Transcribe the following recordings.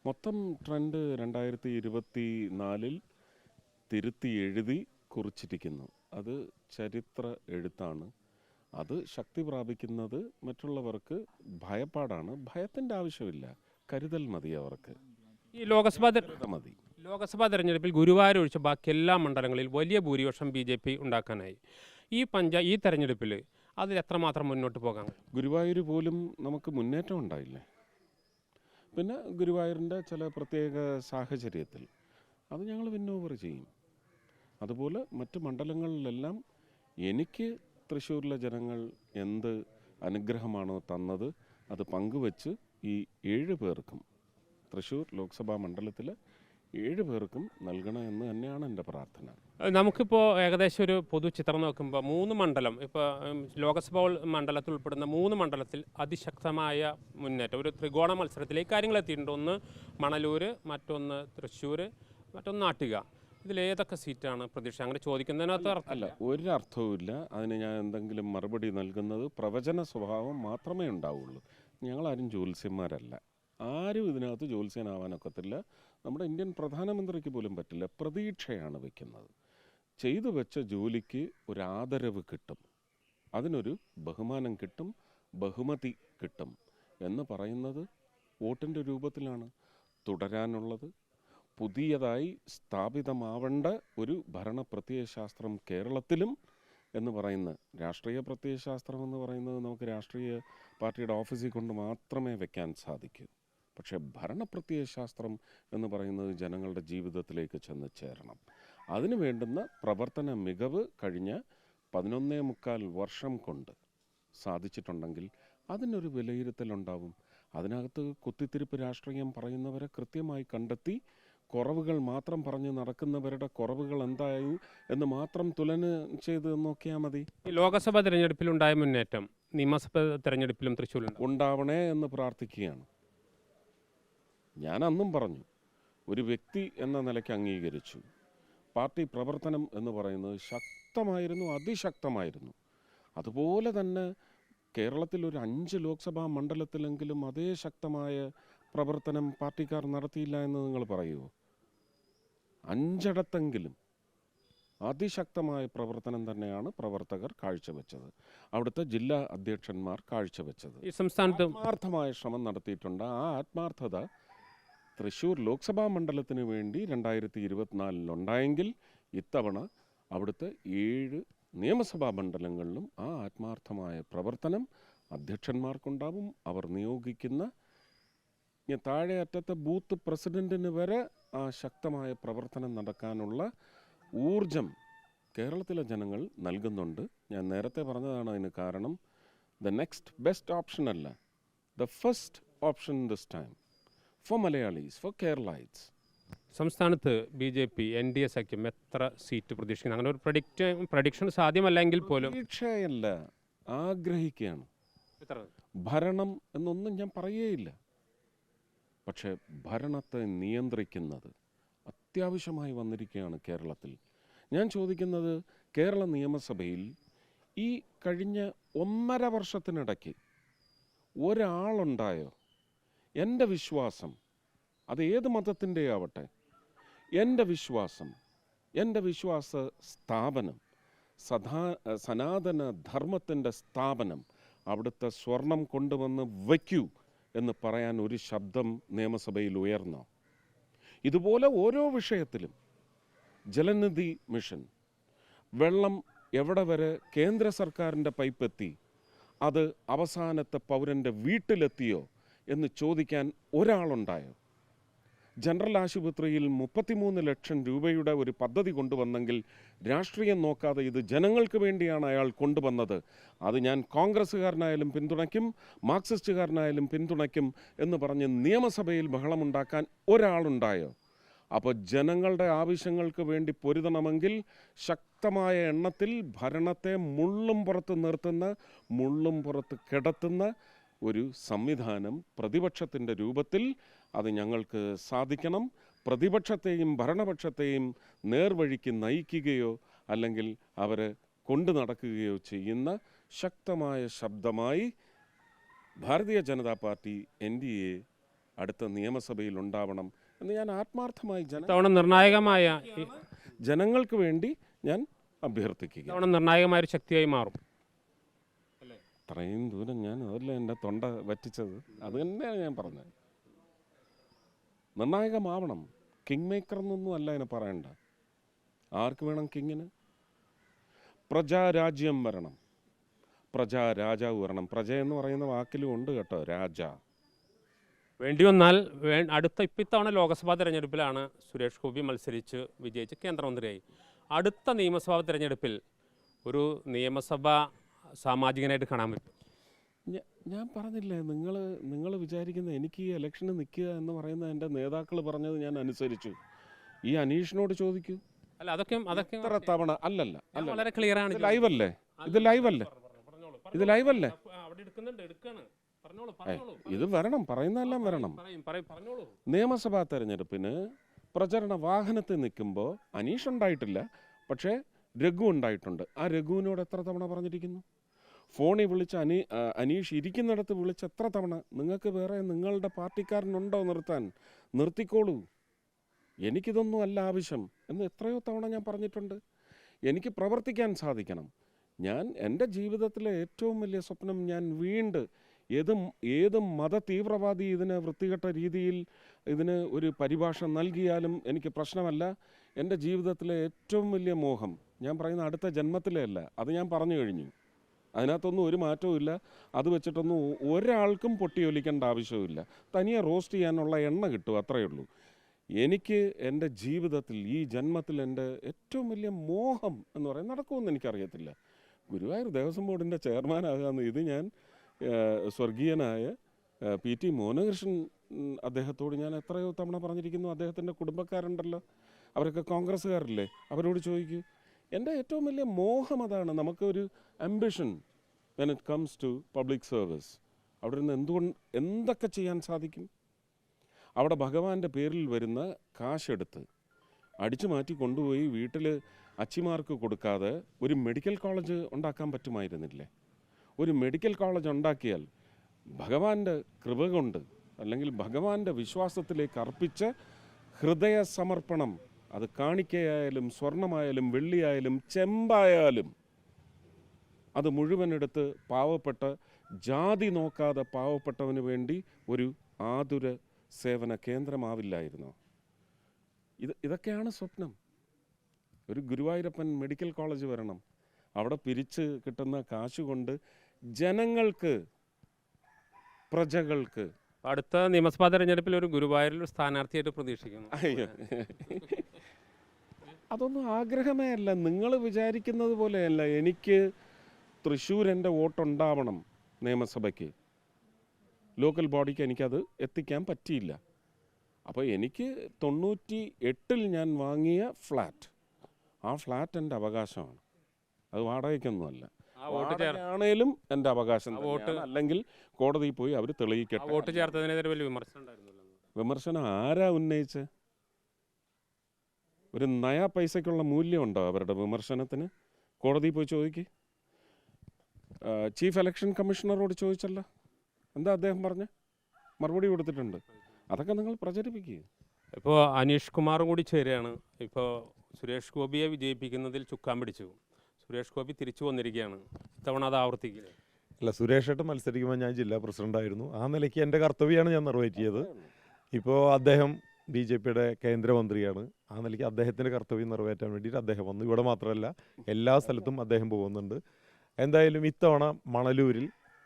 മൊത്തം ട്രെൻഡ് 2024 തിരുത്തി എഴുതി കുറിച്ചിരിക്കുന്നു. അത് ചരിത്ര എഴുത്താണ്. അത് ശക്തി പ്രാപിക്കുന്നത് മറ്റുള്ളവർക്ക് ഭയപ്പാടാണ്. ഭയത്തിൻ്റെ ആവശ്യമില്ല, കരുതൽ മതി അവർക്ക്. ഈ മതി. ലോക്സഭാ തെരഞ്ഞെടുപ്പിൽ ഗുരുവായൂർ ഒഴിച്ച് ബാക്കി എല്ലാ മണ്ഡലങ്ങളിൽ വലിയ ഭൂരിപക്ഷം BJP ഉണ്ടാക്കാനായി. ഈ തെരഞ്ഞെടുപ്പിൽ അതിൽ എത്രമാത്രം മുന്നോട്ട് പോകാം? ഗുരുവായൂർ പോലും നമുക്ക് മുന്നേറ്റം ഉണ്ടായില്ലേ. പിന്നെ ഗുരുവായൂരിൻ്റെ ചില പ്രത്യേക സാഹചര്യത്തിൽ അത് ഞങ്ങൾ വിൻ ഓവർ ചെയ്യും. അതുപോലെ മറ്റ് മണ്ഡലങ്ങളിലെല്ലാം എനിക്ക് തൃശ്ശൂരിലെ ജനങ്ങൾ എന്ത് അനുഗ്രഹമാണോ തന്നത് അത് പങ്കുവച്ച് ഈ 7 പേർക്കും തൃശ്ശൂർ ലോക്സഭാ മണ്ഡലത്തിൽ 7 പേർക്കും നൽകണമെന്ന് തന്നെയാണ് എൻ്റെ പ്രാർത്ഥന. നമുക്കിപ്പോൾ ഏകദേശം ഒരു പൊതു ചിത്രം നോക്കുമ്പോൾ 3 മണ്ഡലം, ഇപ്പോൾ ലോക്സഭാ മണ്ഡലത്തിൽ ഉൾപ്പെടുന്ന 3 മണ്ഡലത്തിൽ അതിശക്തമായ മുന്നേറ്റം, ഒരു ത്രികോണ മത്സരത്തിലേക്ക് കാര്യങ്ങൾ എത്തിയിട്ടുണ്ട്. ഒന്ന് മണലൂർ, മറ്റൊന്ന് തൃശ്ശൂർ, മറ്റൊന്ന് നാട്ടിക. ഇതിലേതൊക്കെ സീറ്റാണ് പ്രതീക്ഷ? അങ്ങനെ ചോദിക്കുന്നതിനകത്ത് അല്ല, ഒരർത്ഥവുമില്ല. അതിന് ഞാൻ എന്തെങ്കിലും മറുപടി നൽകുന്നത് പ്രവചന സ്വഭാവം മാത്രമേ ഉണ്ടാവുള്ളൂ. ഞങ്ങളാരും ജ്യോത്സ്യന്മാരല്ല. ആരും ഇതിനകത്ത് ജ്യോത്സ്യനാവാനൊക്കത്തില്ല. നമ്മുടെ ഇന്ത്യൻ പ്രധാനമന്ത്രിക്ക് പോലും പറ്റില്ല. പ്രതീക്ഷയാണ് വയ്ക്കുന്നത്. ചെയ്തു വെച്ച ജോലിക്ക് ഒരു ആദരവ് കിട്ടും, അതിനൊരു ബഹുമാനം കിട്ടും, ബഹുമതി കിട്ടും എന്ന് പറയുന്നത് വോട്ടിൻ്റെ രൂപത്തിലാണ്. തുടരാനുള്ളത് പുതിയതായി സ്ഥാപിതമാവേണ്ട ഒരു ഭരണ പ്രത്യയശാസ്ത്രം കേരളത്തിലും എന്ന് പറയുന്ന രാഷ്ട്രീയ പ്രത്യയശാസ്ത്രം എന്ന് പറയുന്നത് നമുക്ക് രാഷ്ട്രീയ പാർട്ടിയുടെ ഓഫീസിൽ കൊണ്ട് മാത്രമേ വെക്കാൻ സാധിക്കൂ. പക്ഷേ ഭരണപ്രത്യയശാസ്ത്രം എന്ന് പറയുന്നത് ജനങ്ങളുടെ ജീവിതത്തിലേക്ക് ചെന്ന് ചേരണം. അതിനു വേണ്ടുന്ന പ്രവർത്തന മികവ് കഴിഞ്ഞ 11.25 വർഷം കൊണ്ട് സാധിച്ചിട്ടുണ്ടെങ്കിൽ അതിനൊരു വിലയിരുത്തലുണ്ടാവും. അതിനകത്ത് കുത്തിത്തിരിപ്പ് രാഷ്ട്രീയം പറയുന്നവരെ കൃത്യമായി കണ്ടെത്തി കുറവുകൾ മാത്രം പറഞ്ഞ് നടക്കുന്നവരുടെ കുറവുകൾ എന്തായി എന്ന് മാത്രം തുലനം ചെയ്ത് നോക്കിയാൽ മതി. ലോക്സഭാ തെരഞ്ഞെടുപ്പിലുണ്ടായ മുന്നേറ്റം നിയമസഭാ തെരഞ്ഞെടുപ്പിലും തൃശ്ശൂരിൽ ഉണ്ടാവണേ എന്ന് പ്രാർത്ഥിക്കുകയാണ്. ഞാൻ അന്നും പറഞ്ഞു, ഒരു വ്യക്തി എന്ന നിലയ്ക്ക് അംഗീകരിച്ചു. പാർട്ടി പ്രവർത്തനം എന്ന് പറയുന്നത് ശക്തമായിരുന്നു, അതിശക്തമായിരുന്നു. അതുപോലെ തന്നെ കേരളത്തിൽ ഒരു 5 ലോക്സഭാ മണ്ഡലത്തിലെങ്കിലും അതേ ശക്തമായ പ്രവർത്തനം പാർട്ടിക്കാർ നടത്തിയില്ല എന്ന് നിങ്ങൾ പറയുമോ? 5 അതിശക്തമായ പ്രവർത്തനം തന്നെയാണ് പ്രവർത്തകർ കാഴ്ചവെച്ചത്. അവിടുത്തെ ജില്ലാ അധ്യക്ഷന്മാർ കാഴ്ചവെച്ചത്. ഈ സംസ്ഥാനത്ത് ആത്മാർത്ഥമായ ശ്രമം നടത്തിയിട്ടുണ്ട്. ആ ആത്മാർത്ഥത തൃശ്ശൂർ ലോക്സഭാ മണ്ഡലത്തിന് വേണ്ടി 2024 ഉണ്ടായെങ്കിൽ ഇത്തവണ അവിടുത്തെ 7 നിയമസഭാ മണ്ഡലങ്ങളിലും ആ ആത്മാർത്ഥമായ പ്രവർത്തനം അധ്യക്ഷന്മാർക്കുണ്ടാവും. അവർ നിയോഗിക്കുന്ന താഴെ അറ്റത്തെ ബൂത്ത് പ്രസിഡന്റിന് വരെ ആ ശക്തമായ പ്രവർത്തനം നടക്കാനുള്ള ഊർജം കേരളത്തിലെ ജനങ്ങൾ നൽകുന്നുണ്ട്. ഞാൻ നേരത്തെ പറഞ്ഞതാണ് അതിന് കാരണം. ദ നെക്സ്റ്റ് ബെസ്റ്റ് ഓപ്ഷൻ അല്ല, the first option this time for Malayalis, for Keralites. സംസ്ഥാനത്ത് BJP NDA സഖ്യം എത്ര സീറ്റ് പ്രതീക്ഷിക്കുന്നു? അങ്ങനെ ഒരു പ്രഡിക്ഷൻ സാധ്യമല്ലെങ്കിൽ പോലും പ്രതീക്ഷയല്ല, ആഗ്രഹിക്കുകയാണ്. ഭരണം എന്നൊന്നും ഞാൻ പറയുകയില്ല. പക്ഷേ ഭരണത്തെ നിയന്ത്രിക്കുന്നത് അത്യാവശ്യമായി വന്നിരിക്കുകയാണ് കേരളത്തിൽ. ഞാൻ ചോദിക്കുന്നത്, കേരള നിയമസഭയിൽ ഈ കഴിഞ്ഞ 1.5 വർഷത്തിനിടയ്ക്ക് ഒരാളുണ്ടായോ? എൻ്റെ വിശ്വാസം, അത് ഏത് മതത്തിൻ്റെ ആവട്ടെ, എൻ്റെ വിശ്വാസ സ്ഥാപനം, സനാതന ധർമ്മത്തിൻ്റെ സ്ഥാപനം, അവിടുത്തെ സ്വർണം കൊണ്ടുവന്ന് വയ്ക്കൂ എന്ന് പറയാൻ ഒരു ശബ്ദം നിയമസഭയിൽ ഉയർന്നോ? ഇതുപോലെ ഓരോ വിഷയത്തിലും ജലനിധി മിഷൻ, വെള്ളം എവിടെ വരെ കേന്ദ്ര സർക്കാരിൻ്റെ പൈപ്പെത്തി, അത് അവസാനത്തെ പൗരൻ്റെ വീട്ടിലെത്തിയോ എന്ന് ചോദിക്കാൻ ഒരാളുണ്ടായോ? ജനറൽ ആശുപത്രിയിൽ 33 ലക്ഷം രൂപയുടെ ഒരു പദ്ധതി കൊണ്ടുവന്നെങ്കിൽ രാഷ്ട്രീയം നോക്കാതെ ഇത് ജനങ്ങൾക്ക് വേണ്ടിയാണ് അയാൾ കൊണ്ടുവന്നത്, അത് ഞാൻ കോൺഗ്രസ്സുകാരനായാലും പിന്തുണയ്ക്കും, മാർക്സിസ്റ്റുകാരനായാലും പിന്തുണയ്ക്കും എന്ന് പറഞ്ഞ് നിയമസഭയിൽ ബഹളമുണ്ടാക്കാൻ ഒരാളുണ്ടായോ? അപ്പോൾ ജനങ്ങളുടെ ആവശ്യങ്ങൾക്ക് വേണ്ടി പൊരുതണമെങ്കിൽ ശക്തമായ എണ്ണത്തിൽ ഭരണത്തെ മുള്ളും പുറത്ത് നിർത്തുന്ന, മുള്ളും പുറത്ത് കിടത്തുന്ന ഒരു സംവിധാനം പ്രതിപക്ഷത്തിൻ്റെ രൂപത്തിൽ അത് ഞങ്ങൾക്ക് സാധിക്കണം. പ്രതിപക്ഷത്തെയും ഭരണപക്ഷത്തെയും നേർവഴിക്ക് നയിക്കുകയോ അല്ലെങ്കിൽ അവരെ കൊണ്ടു നടക്കുകയോ ചെയ്യുന്ന ശക്തമായ ശബ്ദമായി ഭാരതീയ ജനതാ പാർട്ടി NDA അടുത്ത നിയമസഭയിൽ ഉണ്ടാവണം എന്ന് ഞാൻ ആത്മാർത്ഥമായി ഇത്തവണ നിർണായകമായ ജനങ്ങൾക്ക് വേണ്ടി ഞാൻ അഭ്യർത്ഥിക്കുക. ഇത്തവണ നിർണായകമായ ഒരു ശക്തിയായി മാറും. ഇത്രയും ദൂരം ഞാൻ അതല്ല എൻ്റെ തൊണ്ട വറ്റിച്ചത്, അത് തന്നെയാണ് ഞാൻ പറഞ്ഞത്. നിർണായകമാവണം. കിങ് മേക്കർ എന്നൊന്നും അല്ല അതിനെ പറയണ്ട. ആർക്ക് വേണം കിങ്ങിന്? പ്രജാരാജ്യം വരണം, പ്രജാരാജാവ് വരണം. പ്രജ എന്ന് പറയുന്ന വാക്കിലും ഉണ്ട് കേട്ടോ, രാജ. വേണ്ടി വന്നാൽ അടുത്ത ഇത്തവണ ലോക്സഭാ തെരഞ്ഞെടുപ്പിലാണ് സുരേഷ് ഗോപി മത്സരിച്ച് വിജയിച്ച് കേന്ദ്രമന്ത്രിയായി. അടുത്ത നിയമസഭാ തെരഞ്ഞെടുപ്പിൽ ഒരു നിയമസഭാ സാമാജികനായിട്ട് കാണാൻ പറ്റും. ഞാൻ പറഞ്ഞില്ലേ, നിങ്ങൾ വിചാരിക്കുന്ന എനിക്ക് ഈ ഇലക്ഷന് നിൽക്കുക എന്ന് പറയുന്ന എൻ്റെ നേതാക്കൾ പറഞ്ഞത് ഞാൻ അനുസരിച്ചു. ഈ അനീഷിനോട് ചോദിക്കൂ. അല്ല, അതൊക്കെ എത്ര തവണ അല്ലല്ല അല്ല വളരെ ക്ലിയർ ആണ്. ലൈവല്ലേ ഇത്? ലൈവല്ലേ ഇത്? ലൈവല്ലേ? ഇത് വരണം, പറയുന്നതെല്ലാം വരണം. നിയമസഭാ തെരഞ്ഞെടുപ്പിന് പ്രചരണ വാഹനത്തിൽ നിൽക്കുമ്പോൾ അനീഷ് ഉണ്ടായിട്ടില്ല, പക്ഷേ രഘു ഉണ്ടായിട്ടുണ്ട്. ആ രഘുവിനോട് എത്ര തവണ പറഞ്ഞിരിക്കുന്നു? ഫോണിൽ വിളിച്ച് അനീഷ് ഇരിക്കുന്നിടത്ത് വിളിച്ച് എത്ര തവണ? നിങ്ങൾക്ക് വേറെ നിങ്ങളുടെ പാർട്ടിക്കാരനുണ്ടോ നിർത്താൻ? നിർത്തിക്കോളൂ, എനിക്കിതൊന്നും അല്ല ആവശ്യം എന്ന് എത്രയോ തവണ ഞാൻ പറഞ്ഞിട്ടുണ്ട്. എനിക്ക് പ്രവർത്തിക്കാൻ സാധിക്കണം. ഞാൻ എൻ്റെ ജീവിതത്തിലെ ഏറ്റവും വലിയ സ്വപ്നം, ഞാൻ ഏത് മത തീവ്രവാദി ഇതിന് വൃത്തികെട്ട രീതിയിൽ ഇതിന് ഒരു പരിഭാഷ നൽകിയാലും എനിക്ക് പ്രശ്നമല്ല. എൻ്റെ ജീവിതത്തിലെ ഏറ്റവും വലിയ മോഹം, ഞാൻ പറയുന്ന അടുത്ത ജന്മത്തിലേ അല്ല, അത് ഞാൻ പറഞ്ഞു കഴിഞ്ഞു. അതിനകത്തൊന്നും ഒരു മാറ്റവും ഇല്ല. അത് വെച്ചിട്ടൊന്നും ഒരാൾക്കും പൊട്ടിയൊലിക്കേണ്ട ആവശ്യവുമില്ല. തനിയെ റോസ്റ്റ് ചെയ്യാനുള്ള എണ്ണ കിട്ടും, അത്രയേ ഉള്ളൂ. എനിക്ക് എൻ്റെ ജീവിതത്തിൽ ഈ ജന്മത്തിൽ എൻ്റെ ഏറ്റവും വലിയ മോഹം എന്ന് പറയുന്നത് നടക്കുമെന്ന് എനിക്കറിയത്തില്ല. ഗുരുവായൂർ ദേവസ്വം ബോർഡിൻ്റെ ചെയർമാനാകാമെന്ന് ഇത് ഞാൻ സ്വർഗീയനായ PT മോഹനകൃഷ്ണൻ അദ്ദേഹത്തോട് ഞാൻ എത്രയോ തവണ പറഞ്ഞിരിക്കുന്നു. അദ്ദേഹത്തിൻ്റെ കുടുംബക്കാരുണ്ടല്ലോ, അവരൊക്കെ കോൺഗ്രസ്സുകാരല്ലേ, അവരോട് ചോദിക്കൂ. എൻ്റെ ഏറ്റവും വലിയ മോഹം അതാണ്. നമുക്കൊരു ambition when it comes to public service. അവിടെ നിന്ന് എന്തൊക്കെ ചെയ്യാൻ സാധിക്കും? അവിടെ ഭഗവാന്റെ പേരിൽ വരുന്ന കാശെടുത്ത് അടിച്ചു മാറ്റി കൊണ്ടുപോയി വീട്ടിൽ അച്ചിമാർക്ക് കൊടുക്കാതെ ഒരു മെഡിക്കൽ കോളേജ് ഉണ്ടാക്കാൻ പറ്റുമായിരുന്നില്ലേ? ഒരു മെഡിക്കൽ കോളേജ് ഉണ്ടാക്കിയാൽ ഭഗവാന്റെ കൃപ കൊണ്ട്, അല്ലെങ്കിൽ ഭഗവാന്റെ വിശ്വാസത്തിലേക്ക് അർപ്പിച്ച ഹൃദയ സമർപ്പണം, അത് കാണിക്കയായാലും സ്വർണമായാലും വെള്ളിയായാലും ചെമ്പായാലും അത് മുഴുവനെടുത്ത് പാവപ്പെട്ട, ജാതി നോക്കാതെ പാവപ്പെട്ടവന് വേണ്ടി ഒരു ആതുര സേവന കേന്ദ്രമാവില്ലായിരുന്നോ? ഇതൊക്കെയാണ് സ്വപ്നം. ഒരു ഗുരുവായൂരപ്പൻ മെഡിക്കൽ കോളേജ് വരണം. അവിടെ പിരിച്ച് കിട്ടുന്ന കാശ് കൊണ്ട് ജനങ്ങൾക്ക്, പ്രജകൾക്ക്. അടുത്ത നിയമസഭാ തെരഞ്ഞെടുപ്പിൽ ഒരു ഗുരുവായൂരിൽ ഒരു സ്ഥാനാർത്ഥിയായിട്ട് പ്രതീക്ഷിക്കുന്നു. അതൊന്നും ആഗ്രഹമേ അല്ല, നിങ്ങൾ വിചാരിക്കുന്നത് പോലെയല്ല. എനിക്ക് തൃശ്ശൂർ എൻ്റെ വോട്ടുണ്ടാവണം നിയമസഭയ്ക്ക്, ലോക്കൽ ബോഡിക്ക് എനിക്കത് എത്തിക്കാൻ പറ്റിയില്ല. അപ്പോൾ എനിക്ക് 98 ഞാൻ വാങ്ങിയ ഫ്ലാറ്റ്, ആ ഫ്ലാറ്റ് എൻ്റെ അവകാശമാണ്. അത് വാടകയ്ക്കൊന്നുമല്ല, ആണേലും എൻ്റെ അവകാശം. അല്ലെങ്കിൽ കോടതിയിൽ പോയി അവർ തെളിയിക്കട്ടെ. വോട്ട് ചേർത്തതിനെതിരെ വലിയ വിമർശനം ഉണ്ടായിരുന്നല്ലോ. വിമർശനം ആരാ ഉന്നയിച്ച്? ഒരു നയാ പൈസയ്ക്കുള്ള മൂല്യമുണ്ടോ അവരുടെ വിമർശനത്തിന്? കോടതിയിൽ പോയി ചോദിക്ക്. ചീഫ് ഇലക്ഷൻ കമ്മീഷണറോട് ചോദിച്ചല്ലോ, എന്താ അദ്ദേഹം പറഞ്ഞ് മറുപടി കൊടുത്തിട്ടുണ്ട്. അതൊക്കെ നിങ്ങൾ പ്രചരിപ്പിക്കുക. ഇപ്പോൾ അനീഷ് കുമാറും കൂടി ചേരുകയാണ്. ഇപ്പോൾ സുരേഷ് ഗോപിയെ വിജയിപ്പിക്കുന്നതിൽ ചുക്കാൻ പിടിച്ചു. സുരേഷ് ഗോപി തിരിച്ചു വന്നിരിക്കുകയാണ്. ഇത്തവണ അത് ആവർത്തിക്കില്ലേ? അല്ല, സുരേഷേട്ട് മത്സരിക്കുമ്പോൾ ഞാൻ ജില്ലാ പ്രസിഡൻ്റായിരുന്നു. ആ നിലയ്ക്ക് എൻ്റെ കർത്തവ്യമാണ് ഞാൻ നിറവേറ്റിയത്. ഇപ്പോൾ അദ്ദേഹം BJPയുടെ കേന്ദ്രമന്ത്രിയാണ്. ആ നിലയ്ക്ക് അദ്ദേഹത്തിൻ്റെ കർത്തവ്യം നിറവേറ്റാൻ വേണ്ടിയിട്ട് അദ്ദേഹം വന്നു. ഇവിടെ മാത്രമല്ല, എല്ലാ സ്ഥലത്തും അദ്ദേഹം പോകുന്നുണ്ട്. എന്തായാലും ഇത്തവണ മണലൂരിൽ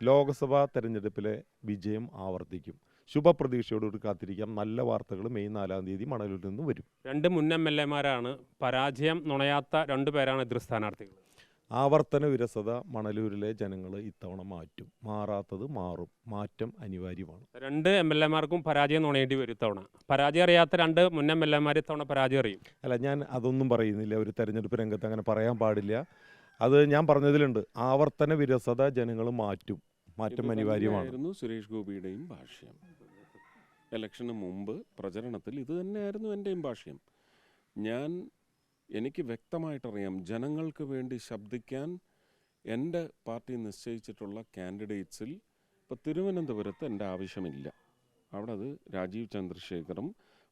ലോക്സഭാ തെരഞ്ഞെടുപ്പിലെ വിജയം ആവർത്തിക്കും. ശുഭപ്രതീക്ഷയോടുകൂടി കാത്തിരിക്കാം. നല്ല വാർത്തകൾ മെയ് 4-ാം തീയതി മണലൂരിൽ നിന്ന് വരും. 2 മുൻ MLA-മാരാണ്. പരാജയം നുണയാത്ത 2 പേരാണ് എതിർ സ്ഥാനാർത്ഥികൾ. ആവർത്തന വിരസത മണലൂരിലെ ജനങ്ങൾ ഇത്തവണ മാറ്റും. മാറാത്തത് മാറും. മാറ്റം അനിവാര്യമാണ്. 2 MLA-മാർക്കും പരാജയം നുണയേണ്ടി വരും ഇത്തവണ. പരാജയം അറിയാത്ത 2 മുൻ MLA-മാർ ഇത്തവണ പരാജയം അറിയും. അല്ല, ഞാൻ അതൊന്നും പറയുന്നില്ല. ഒരു തെരഞ്ഞെടുപ്പ് രംഗത്ത് അങ്ങനെ പറയാൻ പാടില്ല. അത് ഞാൻ പറഞ്ഞതിലുണ്ട്. ആവർത്തന വിരസത ജനങ്ങൾ മാറ്റും. മാറ്റം അനിവാര്യമാണ്. സുരേഷ് ഗോപിയുടെയും ഭാഷ്യം ഇലക്ഷന് മുമ്പ് പ്രചരണത്തിൽ ഇത് തന്നെയായിരുന്നു എൻ്റെയും ഭാഷ്യം. എനിക്ക് വ്യക്തമായിട്ടറിയാം, ജനങ്ങൾക്ക് വേണ്ടി ശബ്ദിക്കാൻ എൻ്റെ പാർട്ടി നിശ്ചയിച്ചിട്ടുള്ള കാൻഡിഡേറ്റ്സിൽ ഇപ്പോൾ തിരുവനന്തപുരത്ത് എൻ്റെ ആവശ്യമില്ല. അവിടെ അത് രാജീവ് ചന്ദ്രശേഖറും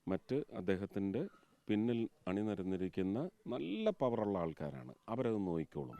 മറ്റ് അദ്ദേഹത്തിൻ്റെ പിന്നിൽ അണിനിരന്നിരിക്കുന്ന നല്ല പവറുള്ള ആൾക്കാരാണ്. അവരത് നോക്കിക്കോളും.